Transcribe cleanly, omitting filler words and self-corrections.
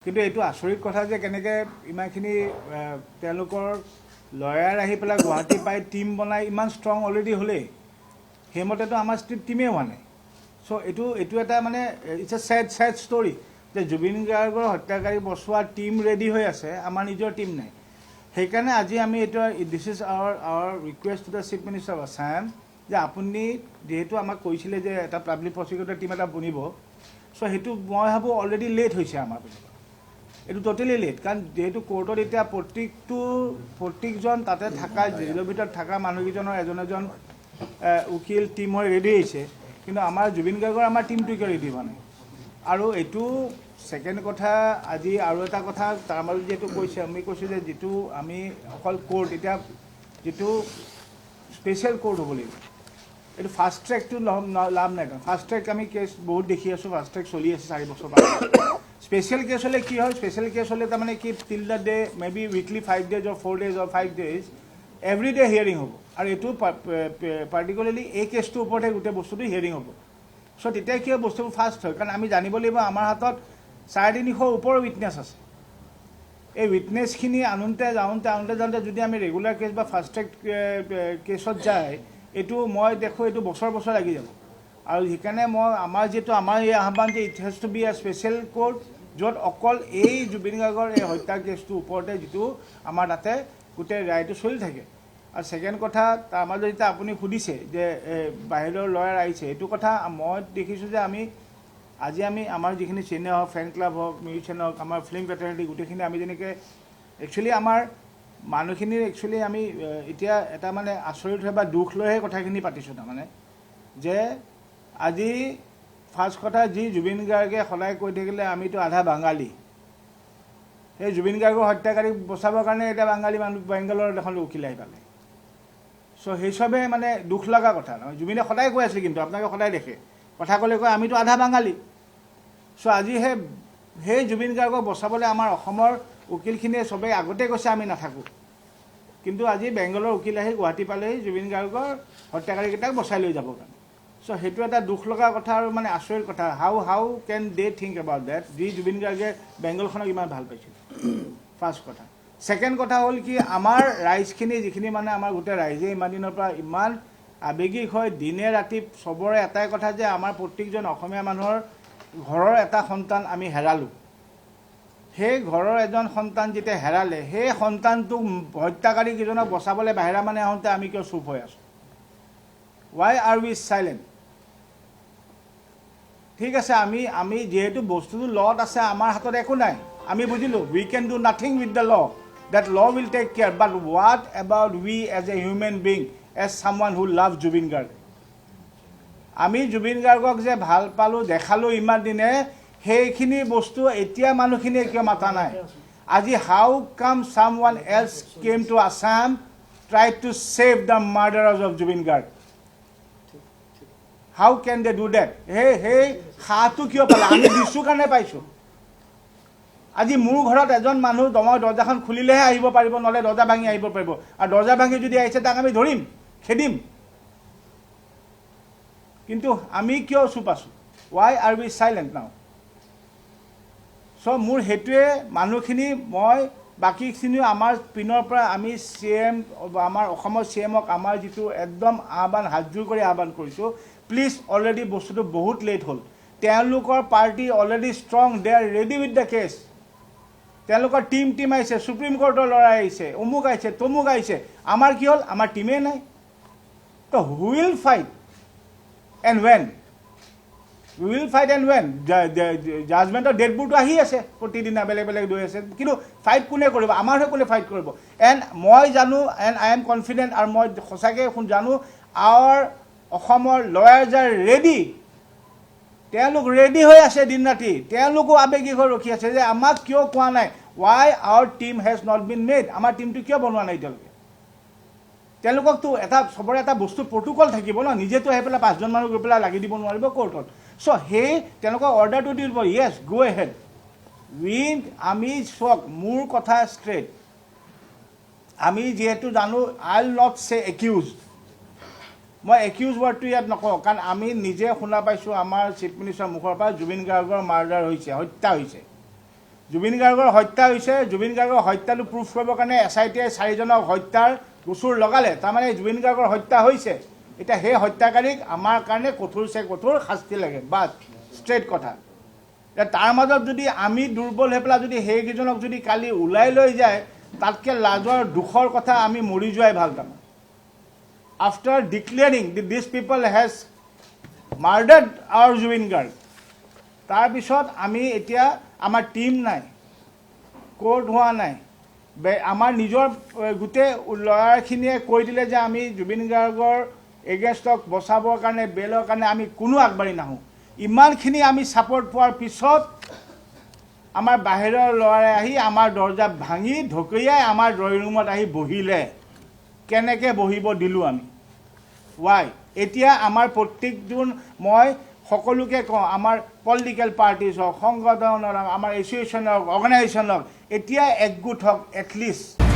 কিন্তু এইটো আচৰিত কথা যে কেনেকৈ ইমানখিনি তেওঁলোকৰ লয়াৰ আহি পেলাই গুৱাহাটী পাই টিম বনাই ইমান ষ্ট্ৰং অলৰেডি হ'লেই সেইমতেতো আমাৰ টিমেই হোৱা নাই চ' এইটো এটা মানে ইটছ এ ছেড ষ্টৰি যে জুবিন গাৰ্গৰ হত্যাকাৰী বচোৱা টিম ৰেডি হৈ আছে আমাৰ নিজৰ টিম নাই সেইকাৰণে আজি আমি এইটো this is our request to the chief minister of Assam যে আপুনি যিহেতু আমাক কৈছিলে যে এটা পাব্লিক প্ৰচিকিউটৰ টিম এটা বনিব চ' সেইটো মই ভাবোঁ অলৰেডি লেট হৈছে আমাৰ পিছত এইটো টোটেলি লেট কাৰণ যেহেতু কোৰ্টত এতিয়া প্ৰত্যেকজন তাতে থকা জেলৰ ভিতৰত থকা মানুহকেইজনৰ এজন উকিল টিম হৈ ৰেডি হৈছে কিন্তু আমাৰ জুবিন গাৰ্গৰ আমাৰ টিমটো কিয় ৰেডি হোৱা নাই আৰু এইটো ছেকেণ্ড কথা আজি আৰু এটা কথা তাৰ মাজত যিহেতু কৈছে আমি কৈছোঁ যে যিটো আমি অকল কোৰ্ট এতিয়া যিটো স্পেচিয়েল কোৰ্ট হ'ব লাগিব এইটো ফাষ্ট ট্ৰেকটো লাভ নাই ফাষ্ট ট্ৰেক আমি কেছ বহুত দেখি আছোঁ ফাষ্ট ট্ৰেক চলি আছে 4 বছৰ পাছত স্পেচিয়েল কেছ হ'লে কি হয় স্পেচিয়েল কেছ হ'লে তাৰমানে কি টিল the day may be weekly 5 days or 4 days or 5 days every day hearing হ'ব আৰু এইটো পাৰ্টিকুলাৰলি এই কেছটোৰ ওপৰতহে গোটেই বস্তুটো হিয়াৰিং হ'ব চ' তেতিয়া কি হয় বস্তুবোৰ ফাষ্ট হয় কাৰণ আমি জানিব লাগিব আমাৰ হাতত 350 ওপৰৰ উইটনেছ আছে এই উইটনেছখিনি আনোতে যাওঁতে যদি আমি ৰেগুলাৰ কেছ বা ফাষ্ট ট্ৰেক কেছত যায় এইটো মই দেখোঁ এইটো বছৰ লাগি যাব আৰু সেইকাৰণে আমাৰ এই আহ্বান যে it has to be a special court য'ত অকল এই জুবিন গাৰ্গৰ এই হত্যা কেছটোৰ ওপৰতে যিটো আমাৰ তাতে গোটেই ৰায়টো চলি থাকে আৰু ছেকেণ্ড কথা তাৰ মাজত যেতিয়া আপুনি সুধিছে যে বাহিৰৰ লয়াৰ আহিছে এইটো কথা মই দেখিছোঁ যে আজি আমাৰ যিখিনি চেনেল হওক ফেন ক্লাব হওক মিউজিচিয়ান হওক আমাৰ ফিল্ম ফেটাৰ্নিটি গোটেইখিনি আমি যেনেকৈ একচুৱেলি আমাৰ মানুহখিনিৰ একচুৱেলি আমি এতিয়া এটা মানে আচৰিত হৈ বা দুখ লৈহে কথাখিনি পাতিছোঁ তাৰমানে যে আজি ফাৰ্ষ্ট কথা যি জুবিন গাৰ্গে সদায় কৈ থাকিলে আমিতো আধা বাঙালী সেই জুবিন গাৰ্গৰ হত্যাকাৰীক বচাবৰ কাৰণে এতিয়া বাঙালী মানুহ বেংগলৰ এখন উকিল আহি পালে চ' সেই চবে মানে দুখ লগা কথা নহয় জুবিনে সদায় কৈ আছে কিন্তু আপোনালোকে সদায় দেখে কথা ক'লে কয় আমিতো আধা বাঙালী চ' আজি সেই জুবিন গাৰ্গক বচাবলৈ আমাৰ অসমৰ উকিলখিনিয়ে চবেই আগতে কৈছে আমি নাথাকোঁ কিন্তু আজি বেংগলৰ উকিল আহি গুৱাহাটী পালেহি জুবিন গাৰ্গৰ হত্যাকাৰীকেইটাক বচাই লৈ যাবৰ কাৰণে চ' সেইটো এটা দুখ লগা কথা আৰু মানে আচৰিত কথা how can they think about that যি জুবিন গাৰ্গে বেংগলখনক ইমান ভাল পাইছিল ফাৰ্ষ্ট কথা ছেকেণ্ড কথা হ'ল কি আমাৰ ৰাইজখিনি যিখিনি মানে আমাৰ গোটেই ৰাইজে ইমান দিনৰ পৰা ইমান আৱেগিক হয় দিনে ৰাতি চবৰে এটাই কথা যে আমাৰ প্ৰত্যেকজন অসমীয়া মানুহৰ ঘৰৰ এটা সন্তান আমি হেৰালোঁ সেই ঘৰৰ এজন সন্তান যেতিয়া হেৰালে সেই সন্তানটোক হত্যাকাৰীকেইজনক বচাবলৈ বাহিৰা মানে আহোঁতে আমি কিয় চুপ হৈ আছোঁ ৱাই আৰ উই চাইলেণ্ট ঠিক আছে আমি যিহেতু বস্তুটো ল'ত আছে আমাৰ হাতত একো নাই আমি বুজিলোঁ we can do nothing with the law that law will take care but what about we as a human being as someone who loves Jubin Garg আমি জুবিন গাৰ্গক যে ভাল পালোঁ দেখালোঁ ইমান দিনে সেইখিনি বস্তু এতিয়া মানুহখিনিয়ে কিয় মাতা নাই আজি how come someone else came to Assam tried to save the murderers of Jubin Garg how can they do that hey হাতটো কিয় পালে আমি দিছোঁ কাৰণে পাইছোঁ আজি মোৰ ঘৰত এজন মানুহ দৰ্জাখন খুলিলেহে আহিব পাৰিব নহ'লে দৰ্জা ভাঙি আহিব পাৰিব আৰু দৰ্জা ভাঙি যদি আহিছে তাক আমি ধৰিম খেদিম কিন্তু আমি কিয় চুপ আছোঁ ৱাই আৰ উই চাইলেণ্ট নাও চ' মোৰ সেইটোৱে মানুহখিনি মই বাকীখিনিও আমাৰ পিনৰ পৰা আমি CM আমাৰ অসমৰ CMক আমাৰ যিটো একদম আহ্বান হাতযোৰ কৰি আহ্বান কৰিছোঁ প্লিজ অলৰেডি বস্তুটো বহুত লেট হ'ল তেওঁলোকৰ party already strong they are ready with the case তেওঁলোকৰ টিম আহিছে সুপ্ৰিম কোৰ্টৰ ল'ৰাই আহিছে অমুক আহিছে তমুক আহিছে আমাৰ কি হ'ল আমাৰ টিমেই নাই তো হুইল ফাইট এণ্ড ৱেন জাজমেণ্টৰ ডেটবোৰটো আহি আছে প্ৰতিদিনা বেলেগ লৈ আছে কিন্তু ফাইট কোনে কৰিব আমাৰ হৈ কোনে ফাইট কৰিব এণ্ড মই জানো এণ্ড আই এম কনফিডেণ্ট আৰু মই সঁচাকৈ জানো আৱাৰ অসমৰ লয়াৰ্ছ আৰ ৰেডি তেওঁলোক ৰেডি হৈ আছে দিন ৰাতি তেওঁলোকো আৱেগিক হৈ ৰখি আছে যে আমাক কিয় কোৱা নাই why our team has not been made আমাৰ টিমটো কিয় বনোৱা নাই এতিয়ালৈকে তেওঁলোককতো চবৰে এটা বস্তু প্ৰট'কল থাকিব ন নিজেতো আহি পেলাই 5জন মানুহ গৈ পেলাই লাগি দিব নোৱাৰিব কোৰ্টত চ' সেই তেওঁলোকক অৰ্ডাৰটো দি দিব য়েছ গো এহেড আমি চক মোৰ কথা ষ্ট্ৰেইট আমি যিহেতু জানো আই উইল নট চে একিউজ মই একিউজ ৱাৰ্ডটো ইয়াত নকওঁ কাৰণ আমি নিজে শুনা পাইছোঁ আমাৰ চিফ মিনিষ্টাৰৰ মুখৰ পৰা জুবিন গাৰ্গৰ মাৰ্ডাৰ হৈছে হত্যা হৈছে জুবিন গাৰ্গৰ হত্যা হৈছে জুবিন গাৰ্গৰ হত্যাটো প্ৰুফ কৰিবৰ কাৰণে SIT-য়ে 4জনক হত্যাৰ গোচৰ লগালে তাৰমানে জুবিন গাৰ্গৰ হত্যা হৈছে এটা সেই হত্যাকাৰীক আমাৰ কাৰণে কঠোৰ চে কঠোৰ শাস্তি লাগে বাট ষ্ট্ৰেট কথা তাৰ মাজত যদি আমি দুৰ্বল হৈ পেলাই যদি সেইকেইজনক যদি কালি ওলাই লৈ যায় তাতকৈ লাজৰ দুখৰ কথা আমি মৰি যোৱাই ভাল তাৰমানে after declaring this people has murdered our Zubeen Garg তাৰপিছত আমি এতিয়া আমাৰ টিম নাই কোৰ্ট হোৱা নাই আমাৰ নিজৰ গোটেই লয়াৰখিনিয়ে কৈ দিলে যে আমি জুবিন গাৰ্গৰ এগেইনষ্টক বচাবৰ কাৰণে বেলৰ কাৰণে আমি কোনো আগবাঢ়ি নাহোঁ ইমানখিনি আমি ছাপৰ্ট পোৱাৰ পিছত আমাৰ বাহিৰৰ লয়াৰে আহি আমাৰ দৰ্জা ভাঙি ঢকিয়াই আমাৰ ড্ৰয়িং ৰুমত আহি বহিলে কেনেকৈ বহিব দিলোঁ আমি ৱাই এতিয়া আমাৰ প্ৰত্যেকজন মই সকলোকে কওঁ আমাৰ পলিটিকেল পাৰ্টিজ হওক সংগঠন হওক আমাৰ এছ'চিয়েশ্যন হওক অৰ্গেনাইজেশ্যন হওক এতিয়া একগোট হওক এটলিষ্ট